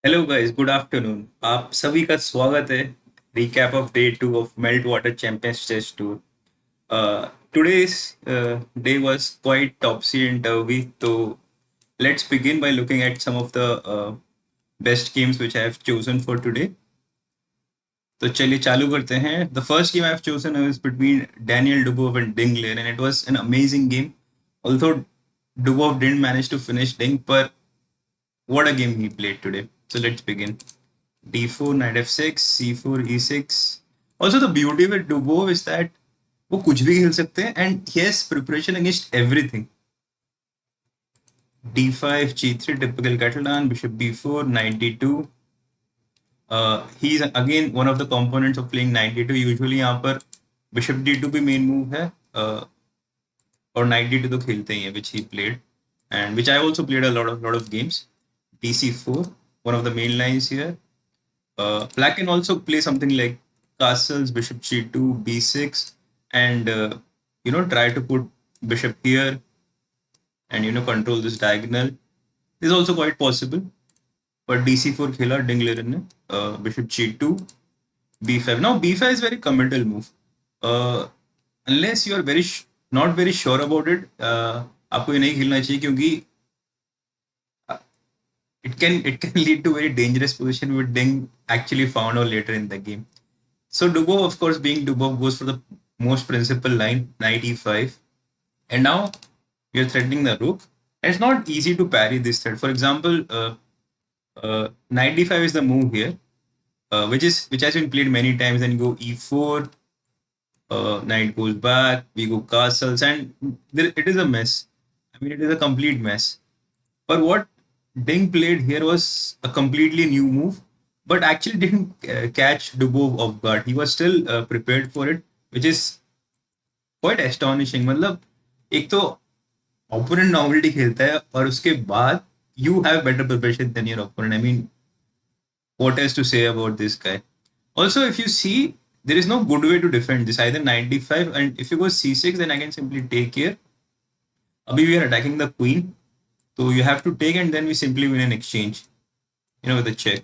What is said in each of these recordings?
Hello guys, good afternoon. आप सभी का स्वागत है recap of day 2 of Meltwater Champions Chess Tour. Today's day was quite topsy and turvy, so let's begin by looking at some of the best games which I have chosen for today. तो चलिए चालू करते हैं। The first game I have chosen is between Daniel Dubov and Ding Liren, and it was an amazing game. Although Dubov didn't manage to finish Ding, but what a game he played today. So let's begin. D4, knight f6, c4, e6. Also, the beauty with Dubov is that वो कुछ भी खेल सकते हैं and he has preparation against everything. D5, g3, typical Catalan, bishop b4, knight d2. He's again one of the components of playing knight d2. Usually यहाँ पर bishop d2 भी main move है और knight d2 तो खेलते ही हैं, which he played and which I also played a lot of games. DC4, one of the main lines here. Black can also play something like castles, bishop g2, b6, and try to put bishop here and control this diagonal. This is also quite possible. But dc4 खेला Ding Liren ने, bishop g2, b5. Now b5 is very committal move. Unless you are not very sure about it, आपको ये नहीं खेलना चाहिए क्योंकि it can lead to very dangerous position which Ding actually found out later in the game. So Dubov, of course, being Dubov, goes for the most principal line, knight e5. And now we are threatening the rook. And it's not easy to parry this threat. For example, knight d5 is the move here, which has been played many times. Then you go e4, knight goes back, we go castles, and it is a mess. I mean, it is a complete mess. But what Ding played here was a completely new move, but actually didn't catch Dubov off guard. He was still prepared for it, which is quite astonishing. मतलब एक तो opponent novelty खेलता है और उसके बाद you have better preparation than your opponent. I mean, what else to say about this guy? Also, if you see, there is no good way to defend this. Either knight d5, and if you go c6, then I can simply take here. Abhi we are attacking the queen, so you have to take and then we simply win an exchange, with a check.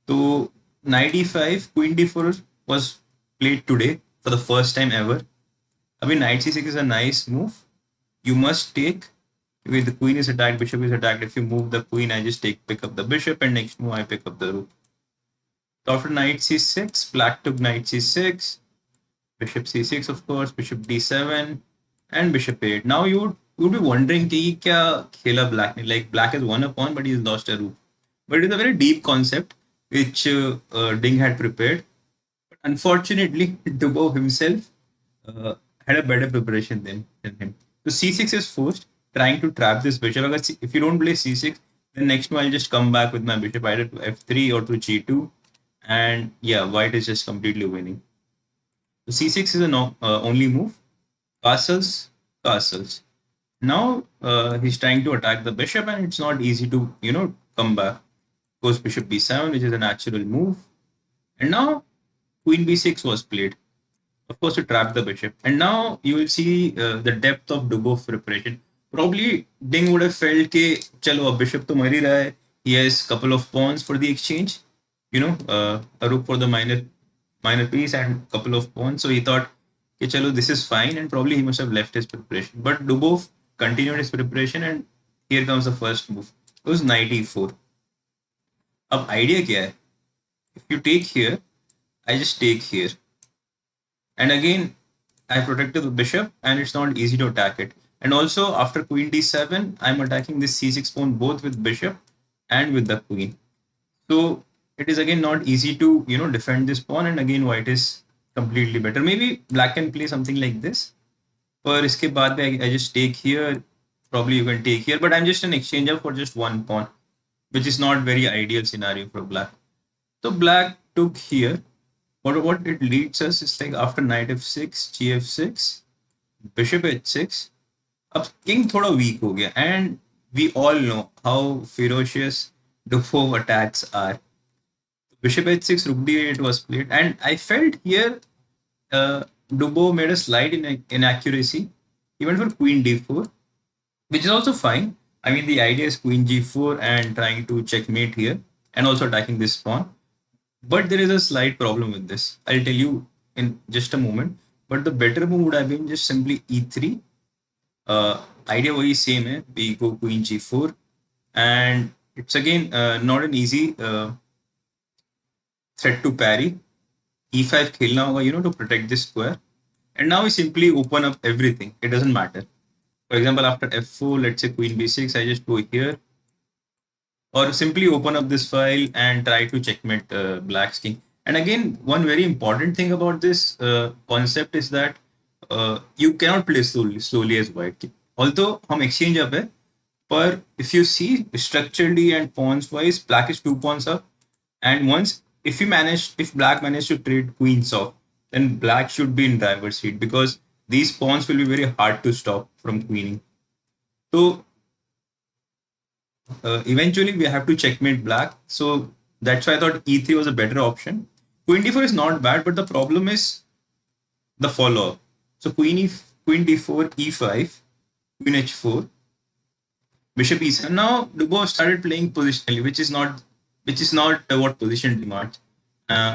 So knight e5, queen d4 was played today for the first time ever. I mean, knight c6 is a nice move. You must take. If the queen is attacked, bishop is attacked. If you move the queen, I just pick up the bishop, and next move I pick up the rook. So after knight c6, black took knight c6, bishop c6, of course, bishop d7, and bishop 8. Now you would be wondering कि क्या खेला black ने? Like black has won a pawn, but he's lost a rook. But it is a very deep concept which Ding had prepared. But unfortunately, Dubov himself had a better preparation than him. So c6 is forced, trying to trap this bishop. If you don't play c6, then next move I'll just come back with my bishop either to f3 or to g2. And yeah, white is just completely winning. So c6 is the only move. Castles, castles. Now he's trying to attack the bishop, and it's not easy to come back. Goes bishop b7, which is a natural move, and now queen b6 was played, of course, to trap the bishop. And now you will see the depth of Dubov preparation. Probably Ding would have felt कि चलो अब bishop तो मर ही रहा है. He has couple of pawns for the exchange, a rook for the minor piece and couple of pawns. So he thought कि चलो this is fine, and probably he must have left his preparation. But Dubov continued his preparation, and here comes the first move. It was knight e4. अब idea क्या है? If you take here, I just take here. And again, I protected the bishop, and it's not easy to attack it. And also, after queen d7, I'm attacking this c6 pawn both with bishop and with the queen. So it is again not easy to defend this pawn, and again white is completely better. Maybe black can play something like this. पर इसके बाद में I just take here. Probably you can take here, but I'm just an exchanger for just one pawn, which is not very ideal scenario for black. So black took here. What it leads us is like after knight f6, gf6, bishop h6. अब king थोड़ा weak हो गया, and we all know how ferocious Dubov attacks are. Bishop h6, rook d8 was played, and I felt here Dubov made a slight inaccuracy. He went for queen d4, which is also fine. I mean, the idea is queen g4 and trying to checkmate here. and also attacking this pawn. But there is a slight problem with this. I'll tell you in just a moment. But the better move would have been just simply e3. Idea वही same है. We go queen g4, and it's again not an easy threat to parry. e5 खेलना होगा, to protect this square. And now we simply open up everything. It doesn't matter. For example, after f4, let's say queen b6, I just go here. Or simply open up this file and try to checkmate black's king. And again, one very important thing about this concept is that you cannot play slowly as white king. Although हम exchange up है, but if you see structurally and pawns wise, black is 2 pawns up. And if black managed to trade queens off, then black should be in driver's seat because these pawns will be very hard to stop from queening. So eventually we have to checkmate black. So that's why I thought e3 was a better option. Queen d4 is not bad, but the problem is the follow-up. So queen d4, e5, queen h4, bishop e7. Now Dubov started playing positionally, which is not what position demands.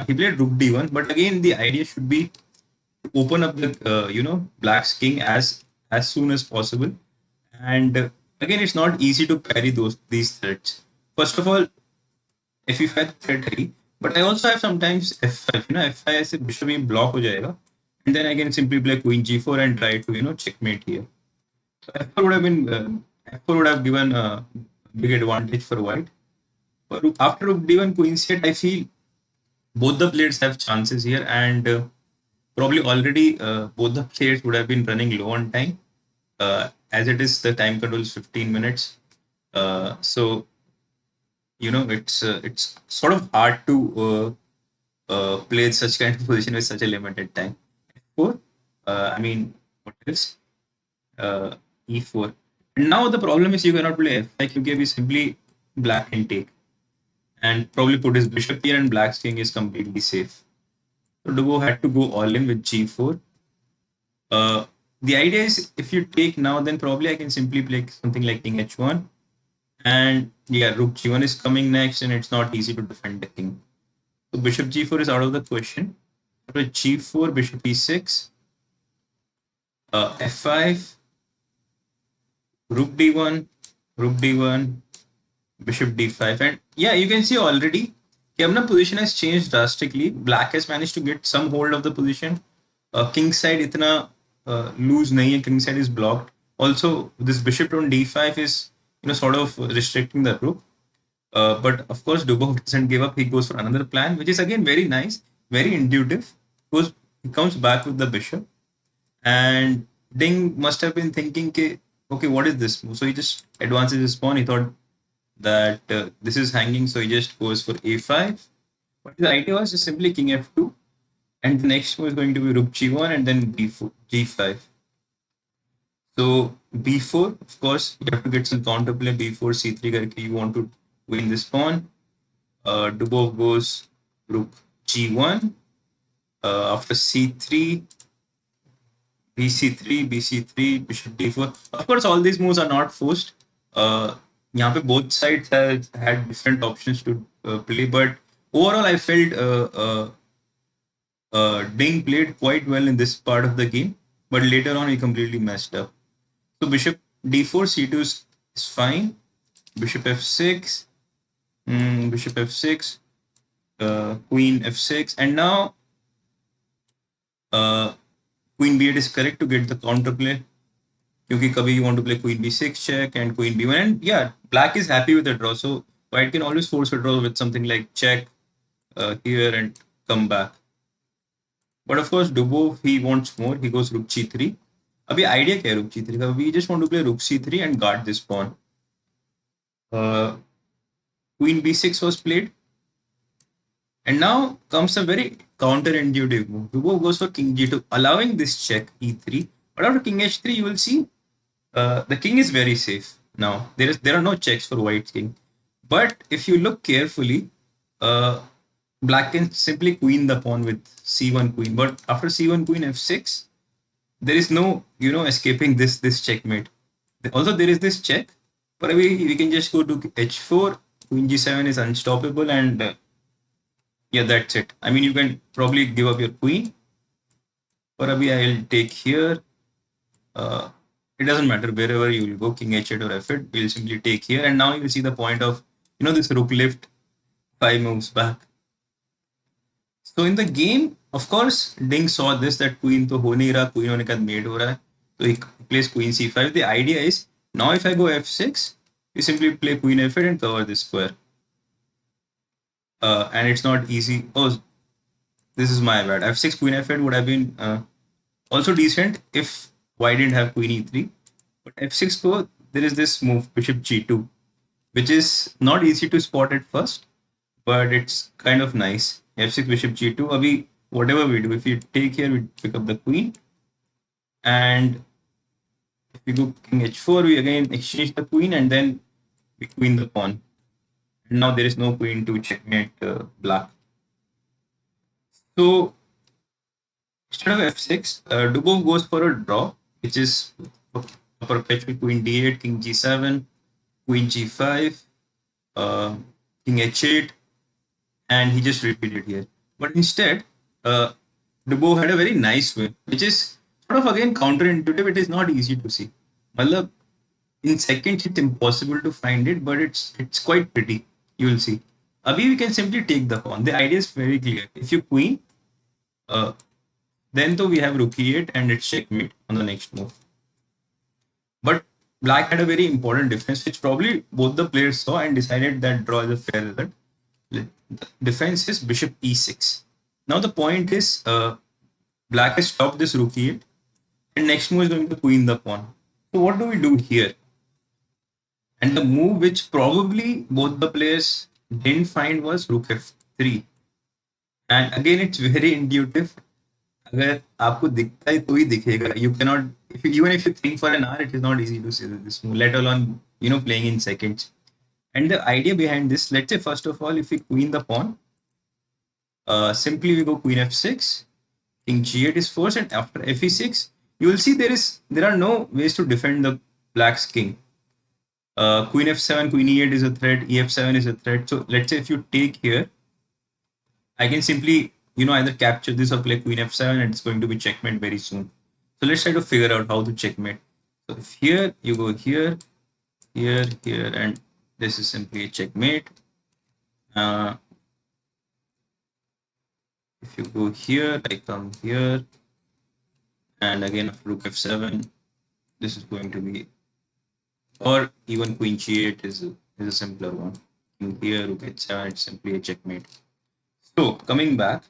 He played rook d1, but again the idea should be to open up the black's king as soon as possible. And again, it's not easy to parry these threats. First of all, f5 threat है, but I also have sometimes f5. f5 से bishop में block हो जाएगा, and then I can simply play queen g4 and try to checkmate here. So f4 would have given a big advantage for white. But after rook d1 queen c8, I feel both the players have chances here, and probably already both the players would have been running low on time. As it is, the time control is 15 minutes. So it's sort of hard to play such kind of position with such a limited time. F4, what else? E4. And now the problem is you cannot play f5 because we simply black can take and probably put his bishop here, and black's king is completely safe. So Dubov had to go all in with g4. The idea is if you take now, then probably I can simply play something like king h1. And yeah, rook g1 is coming next, and it's not easy to defend the king. So bishop g4 is out of the question. After g4, bishop e6, f5, rook d1, bishop d5. And yeah, you can see already the position has changed drastically. Black has managed to get some hold of the position. King side itna loose nahi hai, king side is blocked. Also, this bishop on d5 is sort of restricting the rook. But of course, Dubov doesn't give up. He goes for another plan, which is again very nice, very intuitive. He comes back with the bishop, and Ding must have been thinking, okay, what is this move? So he just advances his pawn. He thought that this is hanging, so he just goes for a5. But the idea was just simply king f2, and the next move is going to be rook g1 and then g5. So b4, of course, you have to get some counterplay. b4, c3 karke you want to win this pawn. Dubov goes rook g1. After c3, bc3, bishop d4. Of course, all these moves are not forced. यहाँ पे both sides had different options to play, but overall I felt Ding played quite well in this part of the game, but later on he completely messed up. So bishop d4, c2 is fine. Bishop f6, queen f6, and now queen b8 is correct to get the counterplay. Because kabhi you want to play queen b6 check and queen b1, and yeah, black is happy with the draw, so white can always force a draw with something like check here and come back. But of course, Dubov, he wants more. He goes rook g3. Abhi idea kya hai rook g3 ka? We just want to play rook c3 and guard this pawn. Queen b6 was played, and now comes a very counterintuitive move. Dubov goes for king g2, allowing this check e3. But after king h3, you will see the king is very safe. Now there are no checks for white's king. But if you look carefully, black can simply queen the pawn with c1 queen. But after c1 queen f6, there is no escaping this checkmate. Also there is this check, but we can just go to h4, queen g7 is unstoppable, and yeah, that's it. I mean, you can probably give up your queen, or Abhi, I'll take here. Uh, it doesn't matter wherever you will go, king h8 or f8. We'll simply take here, and now you will see the point of this rook lift 5 moves back. So in the game, of course, Ding saw this that queen to ho nahi raha, queen hone ke baad mate ho raha hai. So he plays queen c5. The idea is now if I go f6, you simply play queen f8 and cover this square. And it's not easy. Oh, this is my bad. f6 queen f8 would have been also decent if white didn't have queen e3. But f6 go, there is this move bishop g2, which is not easy to spot at first, but it's kind of nice. f6 bishop g2. Abhi, whatever we do, if you take here, we pick up the queen, and if we go king h4, we again exchange the queen, and then we queen the pawn. And now there is no queen to checkmate black. So instead of f6, Dubov goes for a draw, which is a perpetual queen d8, king g7, queen g5, king h8, and he just repeated here. But instead, Dubov had a very nice win, which is sort of again counterintuitive. It is not easy to see. Malab, in seconds, it's impossible to find it, but it's quite pretty. You will see. Abhi, we can simply take the pawn. The idea is very clear. If you queen, then though we have rook e8 and it's checkmate on the next move. But black had a very important defense, which probably both the players saw and decided that draw is a fair result. The defense is bishop e6. Now the point is, black has stopped this rook e8, and next move is going to queen the pawn. So what do we do here? And the move which probably both the players didn't find was rook f3. And again, it's very intuitive. अगर आपको दिखता है तो ही दिखेगा. You cannot, even if you think for an hour, it is not easy to see this move, let alone playing in seconds. And the idea behind this, let's say first of all, if we queen the pawn, simply we go queen f6, king g8 is forced, and after fe6, you will see there are no ways to defend the black's king. Queen f7, queen e8 is a threat, ef7 is a threat. So let's say if you take here, I can simply either capture this or play queen f7, and it's going to be checkmate very soon. So let's try to figure out how to checkmate. So if here you go here, here, and this is simply a checkmate. If you go here, I come here, and again after rook f7, this is going to be, or even queen g8 is a simpler one. In here, rook h7, it's simply a checkmate. So coming back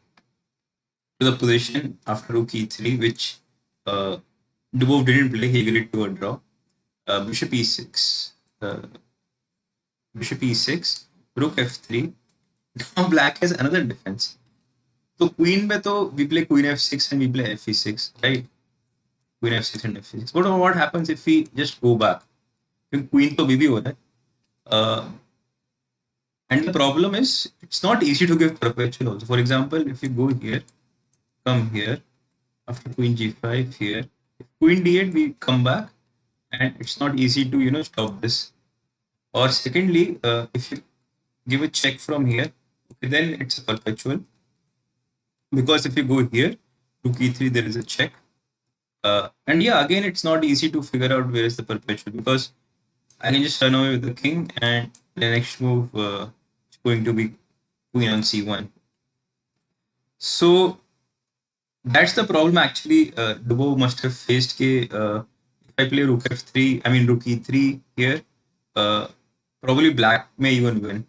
to the position after rook e3, which Dubov didn't play, he agreed to a draw. Bishop e6, rook f3. Now black has another defense. So queen mein to we play queen f6 and we play fe6, right? Queen f6 and f6. But what happens if we just go back? Queen to bhi ho raha hai. And the problem is, it's not easy to give perpetual also. For example, if you go here, come here, after queen g5 here, if queen d8, we come back, and it's not easy to stop this. Or secondly, if you give a check from here, then it's a perpetual, because if you go here, rook e3, there is a check. And yeah, again, it's not easy to figure out where is the perpetual, because I can just run away with the king, and the next move is going to be queen on c1. So that's the problem actually. Dubov must have faced. If I play rook f3, I mean rook e3 here, probably black may even win.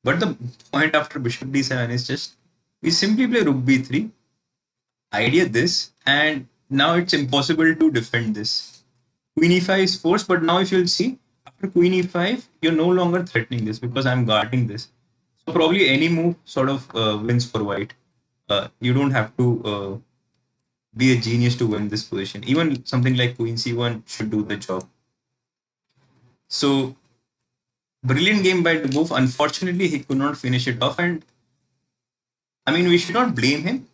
But the point after bishop d7 is just we simply play rook b3, idea this, and now it's impossible to defend this. Queen e5 is forced, but now if you'll see, after queen e5, you're no longer threatening this because I'm guarding this. So probably any move sort of wins for white. You don't have to be a genius to win this position. Even something like queen c1 should do the job. So brilliant game by Dubov. Unfortunately, he could not finish it off, and I mean we should not blame him,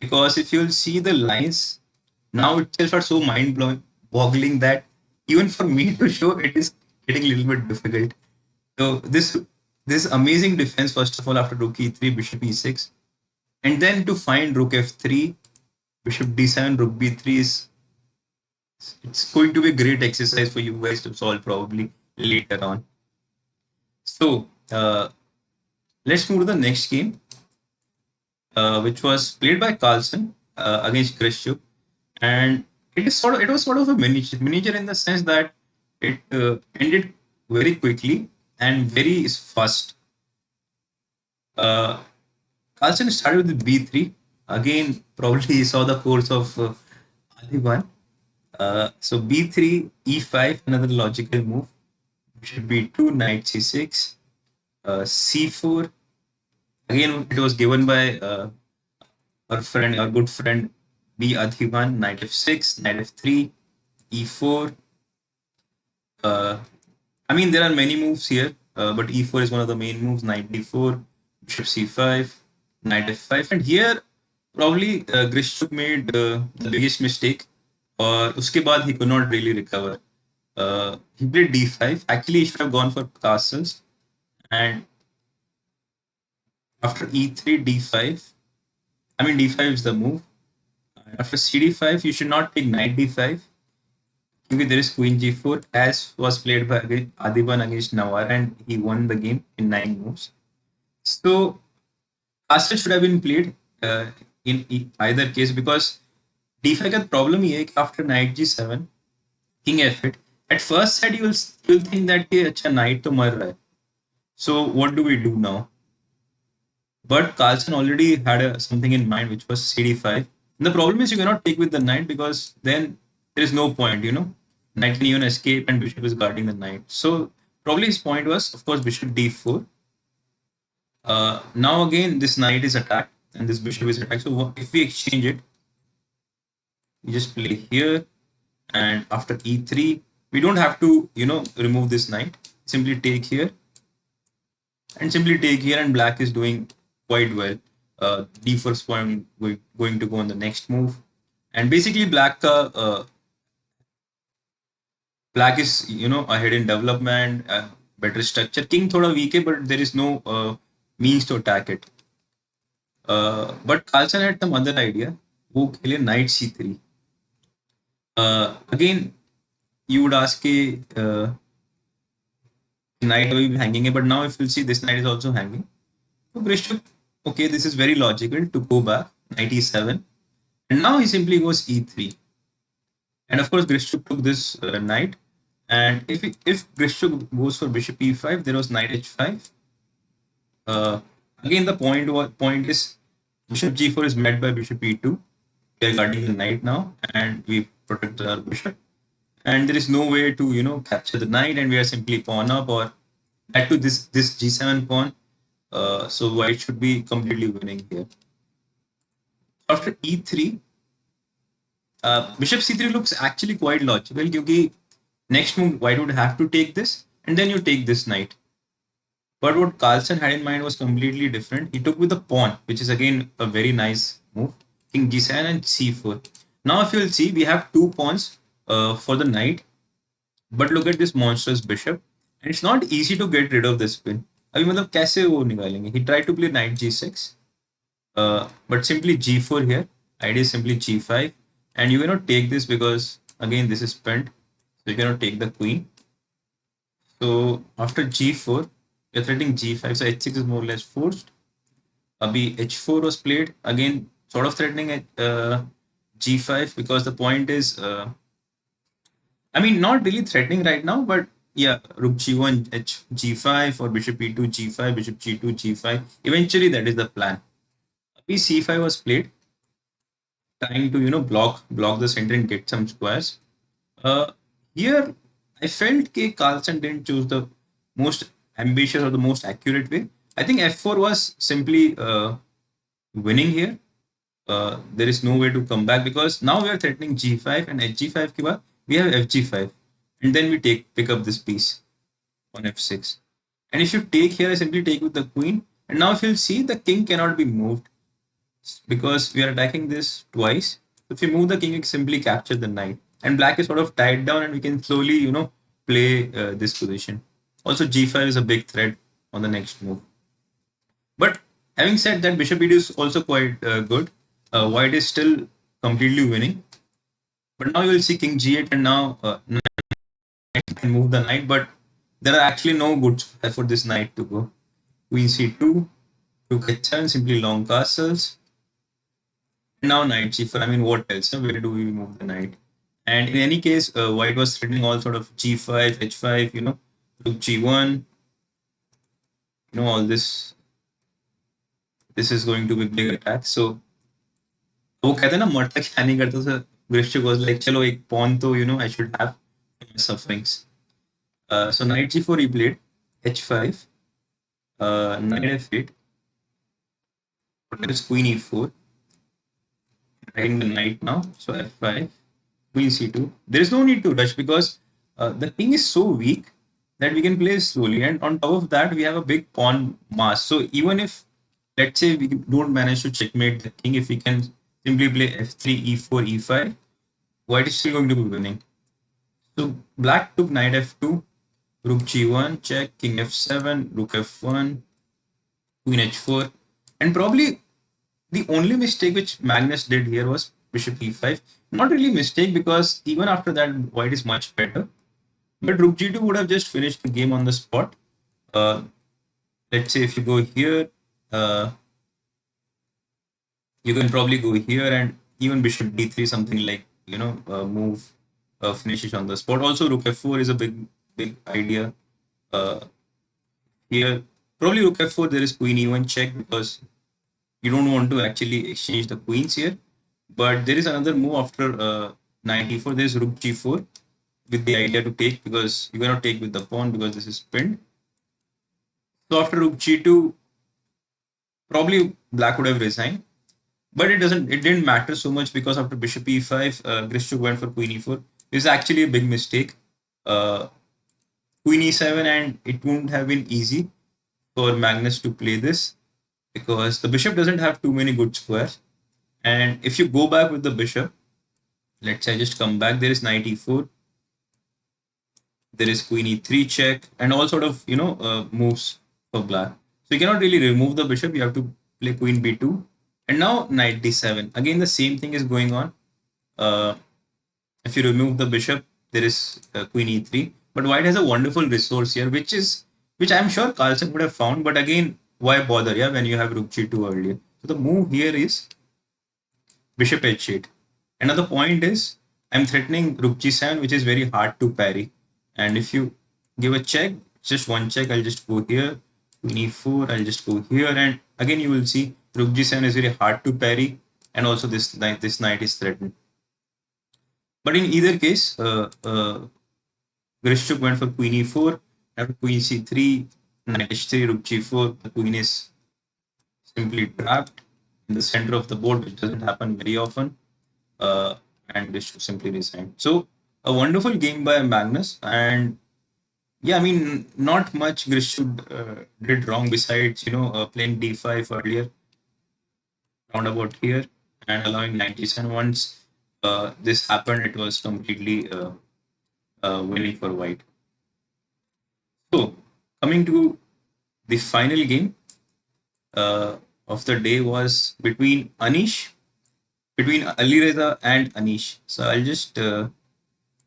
because if you'll see the lines now itself are so mind-boggling that even for me to show it is getting a little bit difficult. So this this amazing defense, first of all, after rook e3, bishop e6, and then to find rook f3, bishop d7, rook b3 is it's going to be a great exercise for you guys to solve probably later on. So let's move to the next game, which was played by Carlsen against Grischuk, and it was sort of a miniature in the sense that it ended very quickly and very fast. Carlsen started with b3. Again, probably he saw the course of Adiban. So b3, e5, another logical move. Bishop b2, knight c6, c4. Again, it was given by our good friend B. Adhiban, knight f6, knight f3, e4. I mean, there are many moves here, but e4 is one of the main moves. Knight d4, bishop c5, knight f5. And here, probably Grischuk made the biggest mistake, or uske baad he could not really recover. He played d5. Actually, he should have gone for castles. And after e3, d5, I mean, d5 is the move. After cd5, you should not take knight d5. Because there is queen g4, as was played by Adiban against Nawar, and he won the game in 9 moves. So, castle should have been played in either case, because d5 का problem ये है कि after knight g7, king f8, at first sight you'll think that कि अच्छा knight तो मर रहा है. So what do we do now? But Carlsen already had something in mind, which was cd5. And the problem is you cannot take with the knight, because then there is no point, Knight can even escape and bishop is guarding the knight. So probably his point was, of course, bishop d4. Now again, this knight is attacked and this bishop is attacked. So if we exchange it, we just play here, and after e3, we don't have to, remove this knight. Simply take here and simply take here, and black is doing quite well. D4 is going to go on the next move, and basically black is ahead in development, better structure. King thoda weak hai, but there is no means to attack it. But Carlsen had some other idea. वो खेले knight c3. Again, you would ask knight will be hanging, but now if you see, this knight is also hanging. So Grischuk, okay, this is very logical to go back, knight e7, and now he simply goes e3. And of course, Grischuk took this knight, and if Grischuk goes for bishop e5, there was knight h5. Again, the point is bishop g4 is met by bishop e2. We are guarding the knight now, and we protect our bishop. And there is no way to capture the knight, and we are simply pawn up, or add to this g7 pawn. So white should be completely winning here. After e3, bishop c3 looks actually quite logical, because next move white would have to take this, and then you take this knight. But what Carlsen had in mind was completely different. He took with the pawn, which is again a very nice move. King g7 and c4. Now if you'll see, we have 2 pawns for the knight, but look at this monstrous bishop, and it's not easy to get rid of this pin. अभी मतलब कैसे वो निकालेंगे? He tried to play knight g6, but simply g4 here. Idea is simply g5, and you cannot take this because again this is pinned, so you cannot take the queen. So after g4, you're threatening g5, so h6 is more or less forced. Abhi h4 was played, again sort of threatening g5, because the point is, I mean, not really threatening right now, but yeah, rook g1, g5, or bishop e2, g5, bishop g2, g5. Eventually, that is the plan. c5 was played, trying to block the center and get some squares. Here, I felt Carlsen didn't choose the most ambitious or the most accurate way. I think f4 was simply winning here. There is no way to come back, because now we are threatening g5, and at g5 ke baad, we have fg5, and then we pick up this piece on f6. And if you take here, I simply take with the queen, and now if you'll see, the king cannot be moved because we are attacking this twice. So if you move the king, you simply capture the knight, and black is sort of tied down, and we can slowly play this position. Also, g5 is a big threat on the next move. But having said that, bishop e2 is also quite good. White is still completely winning. But now you will see king g8, and now knight can move the knight. But there are actually no good square for this knight to go. Queen c2, rook h7, simply long castles. And now knight c4. I mean, what else? Where do we move the knight? And in any case, white was threatening all sort of g5, h5, rook g1, all this. This is going to be big attack. So वो कहते हैं ना मरता क्या नहीं करता sir Grischuk was like चलो एक pawn तो I should have my sufferings. So knight g4 he played, h5, knight f8, there is queen e4, writing the knight now, so f5, queen c2. There is no need to rush because the king is so weak that we can play slowly, and on top of that we have a big pawn mass. So even if let's say we don't manage to checkmate the king, if we can simply play f3, e4, e5, white is still going to be winning. So black took knight f2, rook g1, check, king f7, rook f1, queen h4, and probably the only mistake which Magnus did here was bishop e5. Not really mistake because even after that white is much better. But rook g2 would have just finished the game on the spot. Let's say if you go here, you can probably go here, and even bishop d3, something like move finishes on the spot. Also rook f4 is a big idea. Here probably rook f4, there is queen e1 check because you don't want to actually exchange the queens here. But there is another move after knight e4. There is rook g4 with the idea to take, because you cannot take with the pawn because this is pinned. So after rook g2, probably black would have resigned. But it didn't matter so much because after bishop e5, Grischuk went for queen e4. This is actually a big mistake. Queen e7, and it wouldn't have been easy for Magnus to play this because the bishop doesn't have too many good squares. And if you go back with the bishop, let's say I just come back, there is knight e4, there is queen e3 check, and all sort of moves for black. So you cannot really remove the bishop. You have to play queen b2. And now knight d7. Again, the same thing is going on. If you remove the bishop, there is queen e3. But white has a wonderful resource here, which I'm sure Carlsen would have found. But again, why bother? Yeah, when you have rook g2 earlier. So the move here is bishop h8. Another point is I'm threatening rook g7, which is very hard to parry. And if you give a check, just one check, I'll just go here. Queen e4, I'll just go here, and again you will see rook g7 is very hard to parry, and also this knight is threatened. But in either case, Grischuk went for queen e4, after queen c3, knight h3, rook g4, the queen is simply trapped in the center of the board, which doesn't happen very often, and Grischuk simply resigned. So a wonderful game by Magnus, and yeah, I mean, not much Grischuk did wrong besides, playing d5 earlier, roundabout here, and allowing knight g7. Once this happened, it was completely winning for white. So, coming to the final game of the day was between Alireza and Anish. So, I'll just flip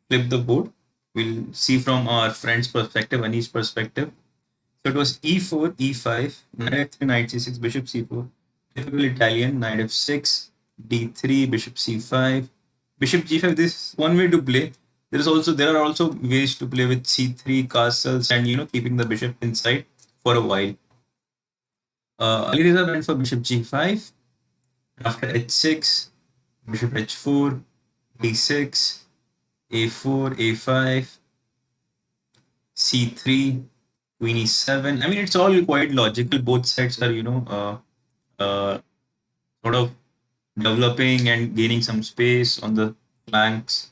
the board. We'll see from our friend's perspective, Anish's perspective. So it was e4, e5, knight f3, knight c6, bishop c4, typical Italian, knight f6, d3, bishop c5, bishop g5. This is one way to play. There are also ways to play with c3 castles and keeping the bishop inside for a while. Alireza went for bishop g5. After h6, bishop h4, d6, a4, a5, c3, queen e7. I mean, it's all quite logical. Both sides are, sort of developing and gaining some space on the flanks.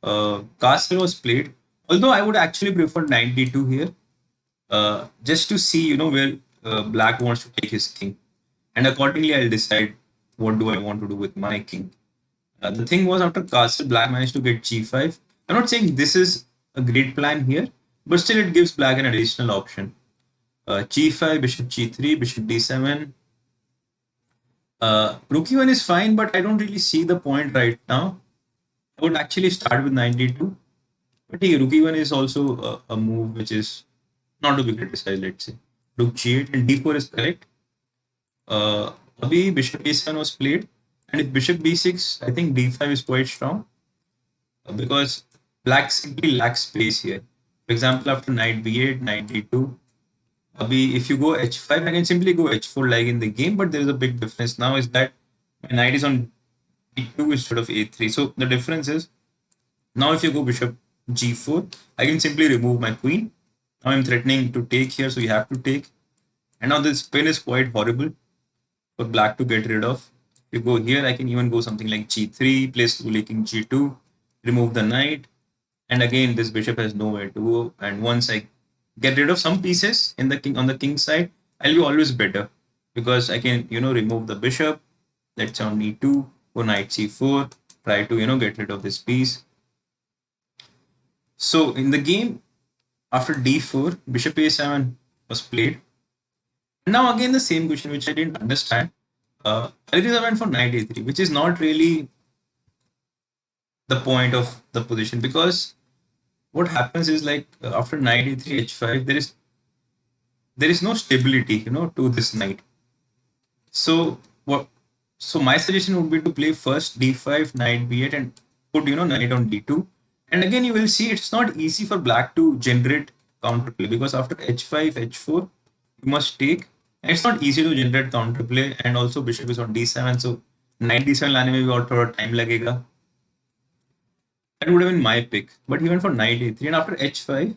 Castle was played, although I would actually prefer knight d2 here, just to see, where black wants to take his king. And accordingly, I'll decide what do I want to do with my king. The thing was, after castle, black managed to get g5. I'm not saying this is a great plan here, but still it gives black an additional option. g5, bishop g3, bishop d7. Rook e1 is fine, but I don't really see the point right now. I would actually start with 92. But yeah, rook e1 is also a move which is not to be criticized, let's say. Rook g8 and d4 is correct. Abhi bishop a7 was played. And if bishop b6, I think d5 is quite strong because black simply lacks space here. For example, after knight b8, knight d2, Abhi, if you go h5, I can simply go h4 like in the game, but there is a big difference now is that my knight is on d2 instead of a3. So the difference is now if you go bishop g4, I can simply remove my queen. Now I'm threatening to take here, so you have to take. And now this pin is quite horrible for black to get rid of. If you go here, I can even go something like g3, place ruler king g2, remove the knight, and again this bishop has nowhere to go. And once I get rid of some pieces in the king on the king side, I'll be always better because I can remove the bishop. Let's on e2, go knight c4, try to get rid of this piece. So in the game after d4, bishop a7 was played. Now again the same question which I didn't understand. Alireza went for knight a3, which is not really the point of the position because what happens is like after knight a3 h5 there is no stability to this knight. So what? So my suggestion would be to play first d5 knight b8 and put knight on d2. And again you will see it's not easy for black to generate counterplay because after h5 h4 you must take, and it's not easy to generate counterplay, and also bishop is on d7, so knight d7 लाने में भी और थोड़ा time लगेगा. That would have been my pick, but he went for knight a3 and after h5.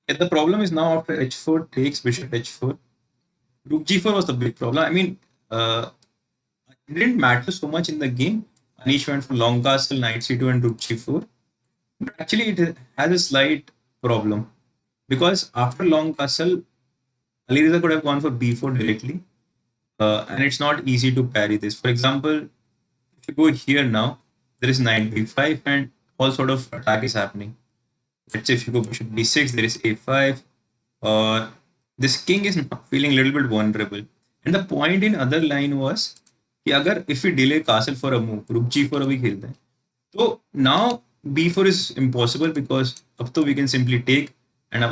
Yeah, the problem is now after h4 takes bishop h4. Rook g4 was the big problem. I mean, it didn't matter so much in the game. Anish went for long castle, knight c2, and rook g4. But actually, it has a slight problem because after long castle, Alireza could have gone for b4 directly, and it's not easy to parry this. For example, if you go here now, there is knight b5, and all sort of attack is happening. Let's say if you go bishop b6, there is a5, or this king is feeling a little bit vulnerable. And the point in other line was कि अगर if we delay castle for a move, rook g4 अभी खेलते हैं, तो now b4 is impossible because अब तो we can simply take, and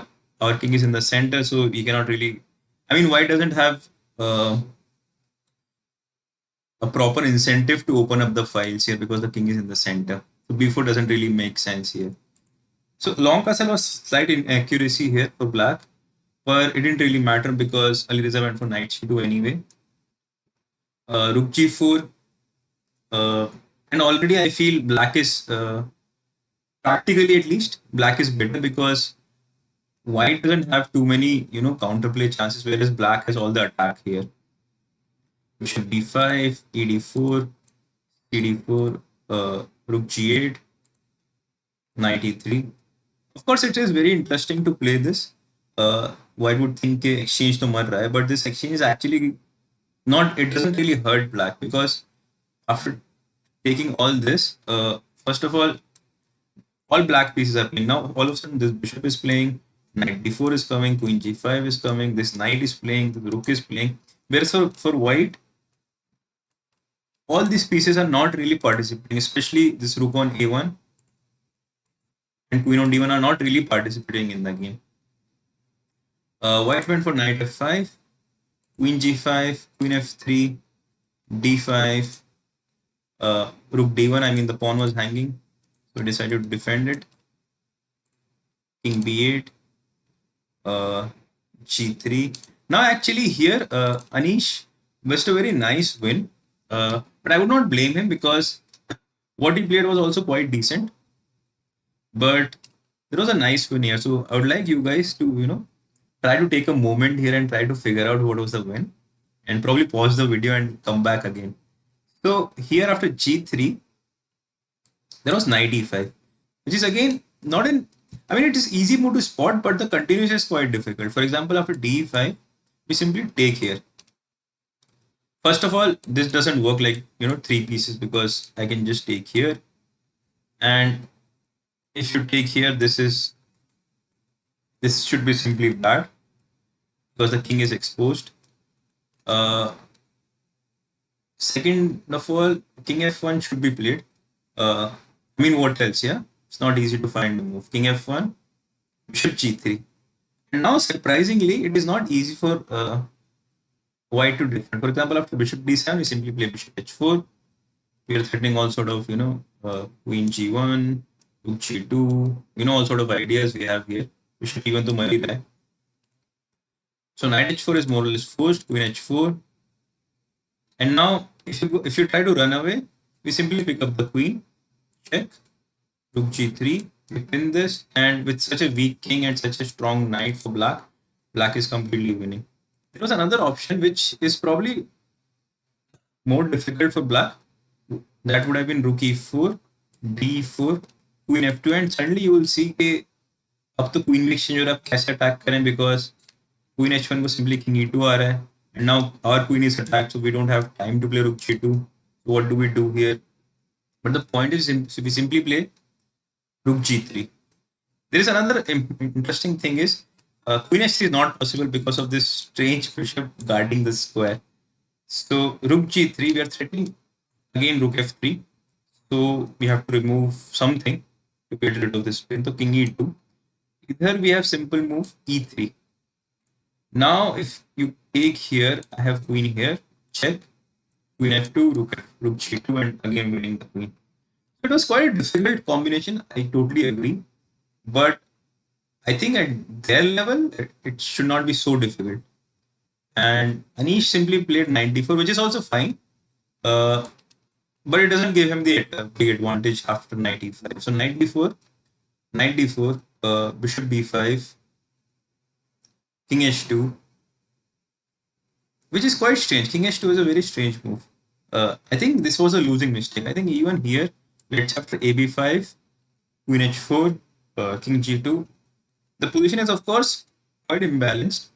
our king is in the center, so we cannot really. I mean, white doesn't have a proper incentive to open up the files here because the king is in the center. So b4 doesn't really make sense here. So long castle was slight inaccuracy here for black, but it didn't really matter because Alireza went for knight c2 anyway. Rook g4, and already I feel black is practically, at least black is better because white doesn't have too many counterplay chances, whereas black has all the attack here. Bishop d5, ed4, cd4, rook g8, knight e3. Of course, it is very interesting to play this. White would think exchange to mar raha hai, but this exchange is actually not. It doesn't really hurt black because after taking all this, first of all black pieces are playing. Now all of a sudden this bishop is playing, knight d4 is coming, queen g5 is coming, this knight is playing, the rook is playing. Whereas for white, all these pieces are not really participating, especially this rook on a1 and queen on d1 are not really participating in the game. White went for knight f5, queen g5, queen f3, d5, rook d1. I mean, the pawn was hanging, so decided to defend it. King b8, g3. Now, actually, here Anish missed a very nice win, but I would not blame him because what he played was also quite decent. But there was a nice win here, so I would like you guys to try to take a moment here and try to figure out what was the win, and probably pause the video and come back again. So here after g3, there was knight e5, which is again not in. I mean, it is easy move to spot, but the continuation is quite difficult. For example, after d5, we simply take here. First of all, this doesn't work like three pieces because I can just take here, and if you take here, this should be simply bad. because the king is exposed. Second of all, king f1 should be played. I mean, what else? Yeah, it's not easy to find the move. King f1, bishop g3. And now, surprisingly, it is not easy for white to defend. For example, after bishop d7, we simply play bishop h4. We are threatening all sort of, queen g1, rook g2, all sort of ideas we have here. Bishop e1 to mari raha hai. So knight h4 is more or less forced, queen h4. And now, if you try to run away, we simply pick up the queen, check, rook g3, we pin this, and with such a weak king and such a strong knight for black, black is completely winning. There was another option which is probably more difficult for black. That would have been rook e4, d4, queen f2, and suddenly you will see कि अब तो queen में exchange हो रहा है, अब कैसे attack करें, because queen h1 को simply king e2 आ रहा है, and now our queen is attacked, so we don't have time to play rook g2. So what do we do here? But the point is, we simply play rook g3. There is another interesting thing is queen h3 is not possible because of this strange bishop guarding the square. So rook g3, we are threatening again rook f3. So we have to remove something to get rid of this pin. So king e2. Either we have simple move e3. Now if you take here, I have queen here, check, queen f2, rook g2, and again winning the queen. It was quite a difficult combination, I totally agree. But I think at their level, it should not be so difficult. And Anish simply played knight d4, which is also fine. But it doesn't give him the big advantage after knight e5. So knight d4, bishop b5, king h2, which is quite strange. King h2 is a very strange move. I think this was a losing mistake. I think even here, let's after ab5, queen h4, king g2. The position is, of course, quite imbalanced.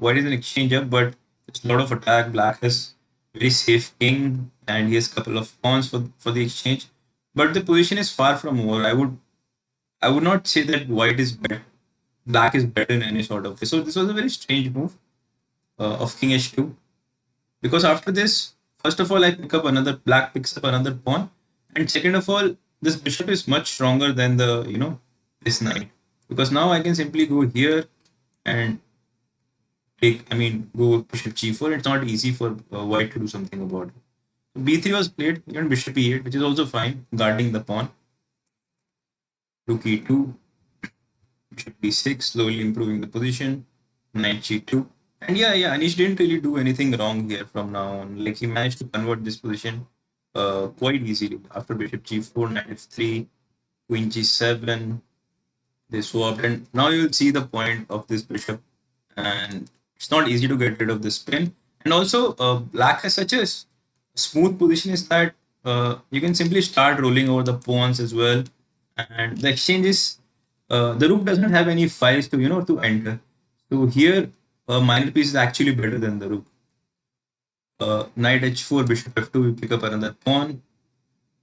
White is an exchange-up, but there's a lot of attack. Black has very safe king, and he has a couple of pawns for the exchange. But the position is far from over. I would not say that white is better. Black is better in any sort of way. So this was a very strange move of king h2. Because after this, first of all, I pick up another, black picks up another pawn. And second of all, this bishop is much stronger than the, this knight. Because now I can simply go here and go bishop g4. It's not easy for white to do something about it. So b3 was played, even bishop e8, which is also fine, guarding the pawn. Rook e2, bishop b6, slowly improving the position. Knight g2. And yeah, Anish didn't really do anything wrong here from now on. Like, he managed to convert this position quite easily. After bishop g4, knight f3, queen g7, they swapped, and now you'll see the point of this bishop, and it's not easy to get rid of this pin. And also, black has such a smooth position is that you can simply start rolling over the pawns as well, and the exchange is the rook doesn't have any files to enter. So here, a minor piece is actually better than the rook. Knight h4, bishop f2, we pick up another pawn,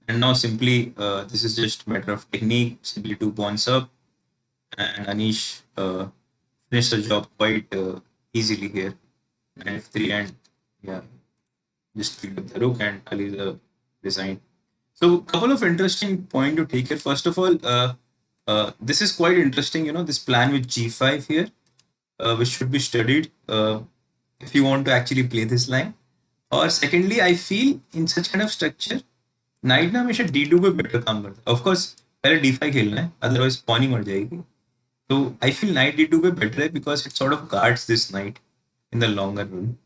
and now simply this is just a matter of technique. Simply 2 pawns up. And Anish finished the job quite easily here. Knight f3, and yeah, just picked up the rook, and Ali resigned. So, a couple of interesting points to take here. First of all, this is quite interesting. This plan with g5 here, which should be studied if you want to actually play this line. Or secondly, I feel in such kind of structure, knight ना हमेशा d2 पे better काम करता है. Of course, पहले d5 खेलना है, otherwise pawn ही मर जाएगी. So I feel knight d2 पे better because it sort of guards this knight in the longer run.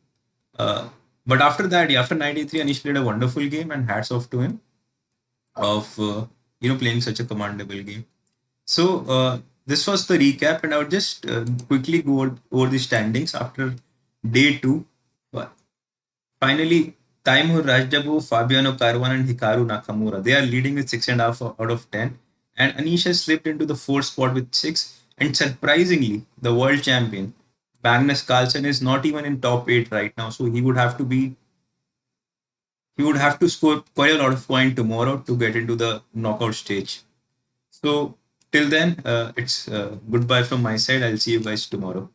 But after that, after knight e3, Anish played a wonderful game, and hats off to him of playing such a commandable game. So this was the recap, and I would just quickly go over the standings after day 2. Finally, Taimur Rajdabu, Fabiano Caruana, and Hikaru Nakamura. They are leading with 6.5 out of 10. And Anish has slipped into the 4th spot with 6. And surprisingly, the world champion, Magnus Carlsen, is not even in top 8 right now. So he would have to score quite a lot of points tomorrow to get into the knockout stage. So till then, it's goodbye from my side. I'll see you guys tomorrow.